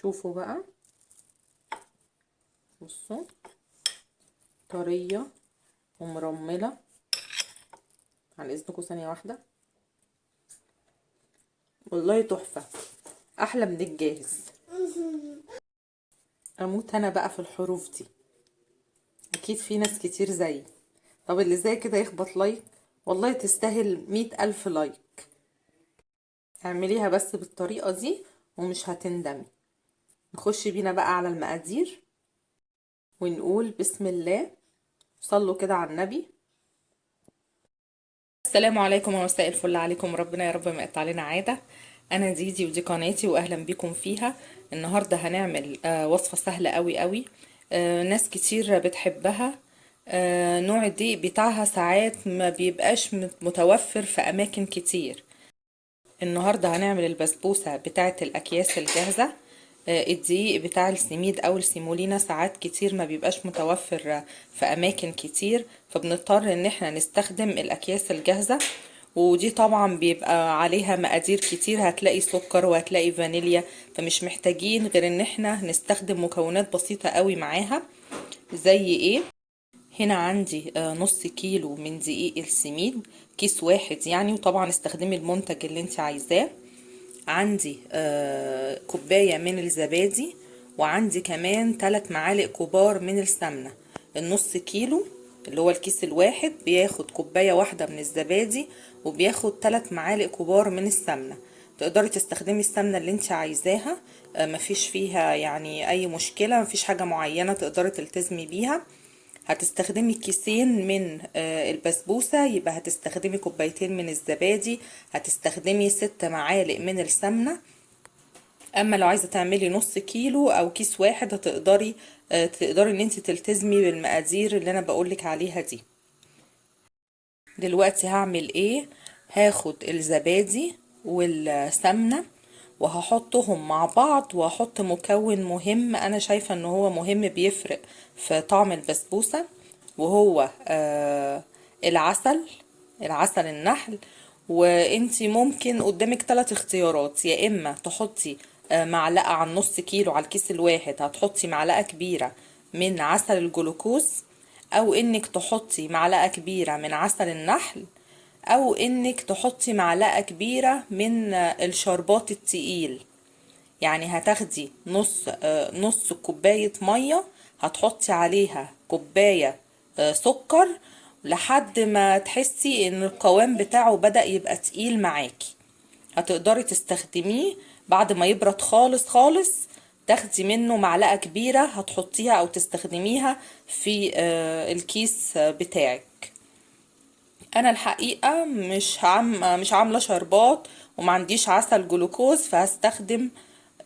شوفوا بقى، بصوا طرية ومرملة. عن اذنكم ثانية واحدة، والله تحفة، احلى من الجاهز. اموت انا بقى في الحروف دي، اكيد في ناس كتير زيي. طب اللي زي كده يخبط لايك، والله تستاهل 100,000 لايك. اعمليها بس بالطريقة دي ومش هتندمي. نخش بينا بقى على المقادير ونقول بسم الله. صلوا كده على النبي. السلام عليكم ومساء الفل عليكم، ربنا يا رب ما يقطع علينا عادة. انا ديدي ودي قناتي واهلا بيكم فيها. النهارده هنعمل وصفة سهلة قوي قوي. ناس كتير بتحبها. نوع الدقيق بتاعها ساعات ما بيبقاش متوفر في اماكن كتير. النهاردة هنعمل البسبوسة بتاعة الأكياس الجاهزة. الدقيق بتاع السميد أو السيمولينا ساعات كتير ما بيبقاش متوفر في أماكن كتير، فبنضطر إن احنا نستخدم الأكياس الجاهزة. ودي طبعا بيبقى عليها مقادير كتير، هتلاقي سكر وهتلاقي فانيليا، فمش محتاجين غير إن احنا نستخدم مكونات بسيطة قوي معاها. زي ايه؟ هنا عندي نص كيلو من دقيق السميد، كيس واحد يعني، وطبعا استخدمي المنتج اللي انت عايزاه. عندي كوباية من الزبادي، وعندي كمان 3 معالق كبار من السمنة. النص كيلو اللي هو الكيس الواحد بياخد كوباية واحدة من الزبادي، وبياخد 3 معالق كبار من السمنة. تقدري تستخدمي السمنة اللي انت عايزاها، مفيش فيها يعني اي مشكلة، مفيش حاجة معينة تقدري تلتزمي بيها. هتستخدمي كيسين من البسبوسة، يبقى هتستخدمي كوبايتين من الزبادي، هتستخدمي 6 معالق من السمنة. اما لو عايزة تعملي نص كيلو او كيس واحد تقدري ان انت تلتزمي بالمقادير اللي انا بقولك عليها دي. دلوقتي هعمل ايه؟ هاخد الزبادي والسمنة وهحطهم مع بعض، وهحط مكون مهم انا شايفة ان هو مهم بيفرق في طعم البسبوسة، وهو العسل النحل. وانتي ممكن قدامك 3 اختيارات، يا اما تحطي معلقة على نص كيلو، على الكيس الواحد هتحطي معلقة كبيرة من عسل الجلوكوز، او انك تحطي معلقة كبيرة من عسل النحل، او انك تحطي معلقة كبيرة من الشربات التقيل. يعني هتاخدي نص كوباية مية، هتحطي عليها كوباية سكر، لحد ما تحسي ان القوام بتاعه بدأ يبقى تقيل معاكي. هتقدري تستخدميه بعد ما يبرد خالص خالص، تاخدي منه معلقة كبيرة هتحطيها او تستخدميها في الكيس بتاعك. انا الحقيقة مش عاملة شربات وما عنديش عسل جلوكوز، فهستخدم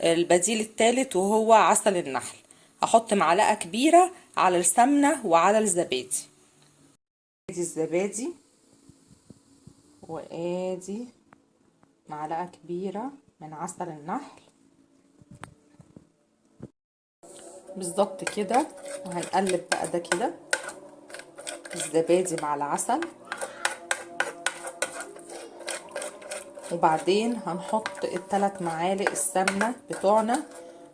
البديل التالت وهو عسل النحل. هحط معلقة كبيرة على السمنة وعلى الزبادي. ادي الزبادي، وادي معلقة كبيرة من عسل النحل بالظبط كده. وهنقلب بقى ده كده، الزبادي مع العسل، وبعدين هنحط ال3 معالق السمنة بتوعنا.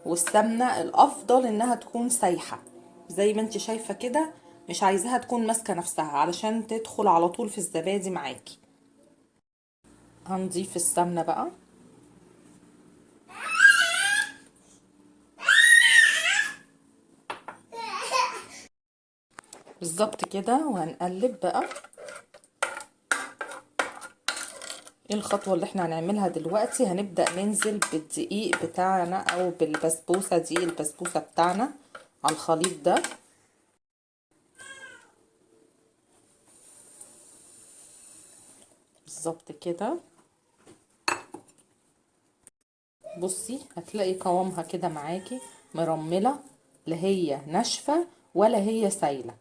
والسمنة الافضل انها تكون سايحة زي ما انت شايفة كده، مش عايزاها تكون ماسكة نفسها علشان تدخل على طول في الزبادي معاكي. هنضيف السمنة بقى بالظبط كده، وهنقلب بقى. ايه الخطوة اللي احنا هنعملها دلوقتي؟ هنبدأ ننزل بالدقيق بتاعنا او بالبسبوسة دي، البسبوسة بتاعنا على الخليط ده بالظبط كده. بصي هتلاقي قوامها كده معاكي مرملة، لا هي ناشفة ولا هي سايلة،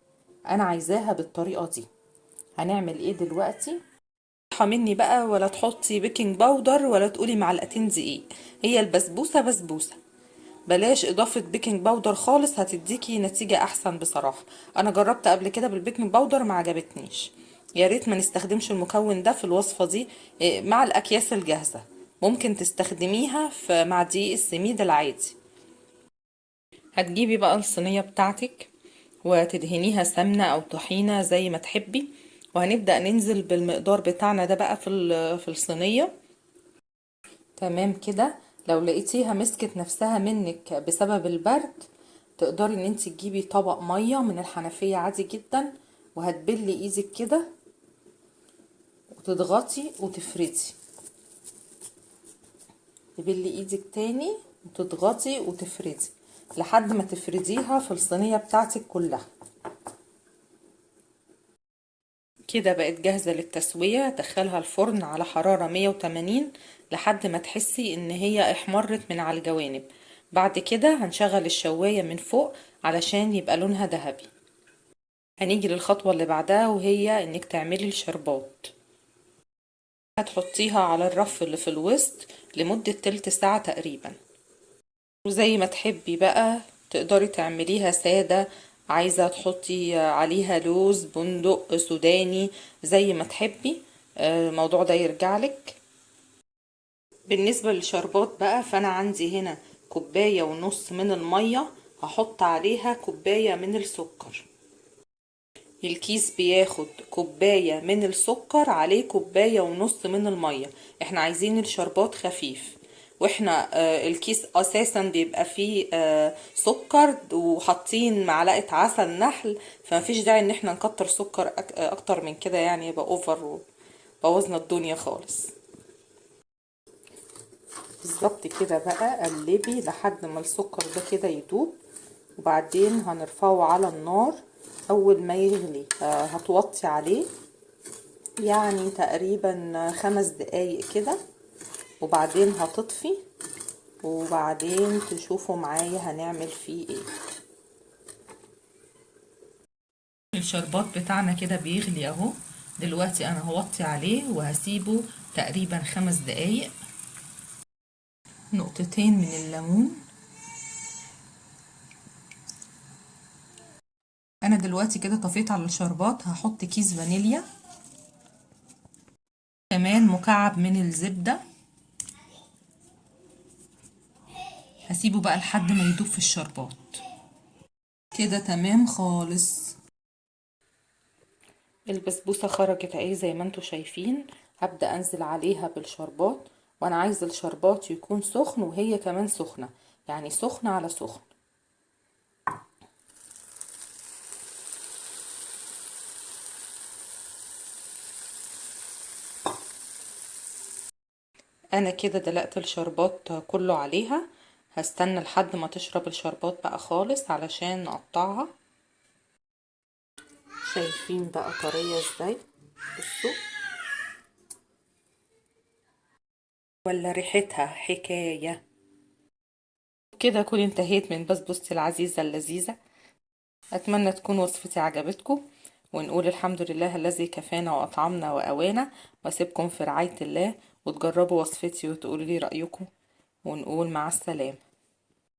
انا عايزاها بالطريقة دي. هنعمل ايه دلوقتي؟ مني بقى، ولا تحطي بيكنج باودر ولا تقولي معلقتين دقيق، هي البسبوسة بسبوسة. بلاش اضافة بيكنج باودر خالص، هتديكي نتيجة احسن بصراحة. انا جربت قبل كده بالبيكنج باودر ما عجبتنيش. يا ريت ما نستخدمش المكون ده في الوصفة دي. مع الاكياس الجاهزة ممكن تستخدميها مع دقيق السميد العادي. هتجيبي بقى الصينية بتاعتك وتدهنيها سمنة او طحينة زي ما تحبي، وهنبدأ ننزل بالمقدار بتاعنا ده بقى في الصينية. تمام كده. لو لقيتيها مسكت نفسها منك بسبب البرد، تقدري ان انت تجيبي طبق مية من الحنفية عادي جدا، وهتبلي ايدك كده وتضغطي وتفردي. تبلي ايدك تاني وتضغطي وتفردي لحد ما تفرديها في الصينية بتاعتك كلها. كده بقت جاهزة للتسوية. دخلها الفرن على حرارة 180 لحد ما تحسي ان هي احمرت من على الجوانب. بعد كده هنشغل الشواية من فوق علشان يبقى لونها ذهبي. هنيجي للخطوة اللي بعدها، وهي انك تعملي الشربات. هتحطيها على الرف اللي في الوسط لمدة تلت ساعة تقريبا، وزي ما تحبي بقى تقدري تعمليها سادة، عايزة تحطي عليها لوز، بندق، سوداني، زي ما تحبي. الموضوع ده يرجعلك. بالنسبة للشربات بقى، فأنا عندي هنا كوباية ونص من المية، هحط عليها كوباية من السكر. الكيس بياخد كوباية من السكر عليه كوباية ونص من المية. احنا عايزين الشربات خفيف، واحنا الكيس اساسا بيبقى فيه سكر، وحاطين معلقة عسل نحل، فمفيش داعي ان احنا نكتر سكر اكتر من كده، يعني يبقى اوفر وبوظنا الدنيا خالص. بالظبط كده بقى، قلبي لحد ما السكر ده كده يدوب، وبعدين هنرفعه على النار. اول ما يغلي هتوطي عليه يعني تقريبا 5 دقايق كده، وبعدين هتطفي، وبعدين تشوفوا معايا هنعمل فيه ايه. الشربات بتاعنا كده بيغلي اهو. دلوقتي انا هوطي عليه وهسيبه تقريبا 5 دقايق. نقطتين من الليمون. انا دلوقتي كده طفيت على الشربات، هحط كيس فانيليا، كمان مكعب من الزبدة. هسيبه بقى لحد ما يدوب في الشربات. كده تمام خالص. البسبوسة خرجت اهي زي ما انتوا شايفين. هبدأ انزل عليها بالشربات، وانا عايزة الشربات يكون سخن وهي كمان سخنة، يعني سخن على سخن. انا كده دلقت الشربات كله عليها. هستنى لحد ما تشرب الشربات بقى خالص علشان نقطعها. شايفين بقى طرية ازاي؟ بصوا، ولا ريحتها حكاية. كده اكون انتهيت من بسبوستي العزيزة اللذيذة. اتمنى تكون وصفتي عجبتكم، ونقول الحمد لله الذي كفانا واطعمنا واوانا، واسيبكم في رعاية الله، وتجربوا وصفتي وتقولوا لي رأيكم، ونقول مع السلامة.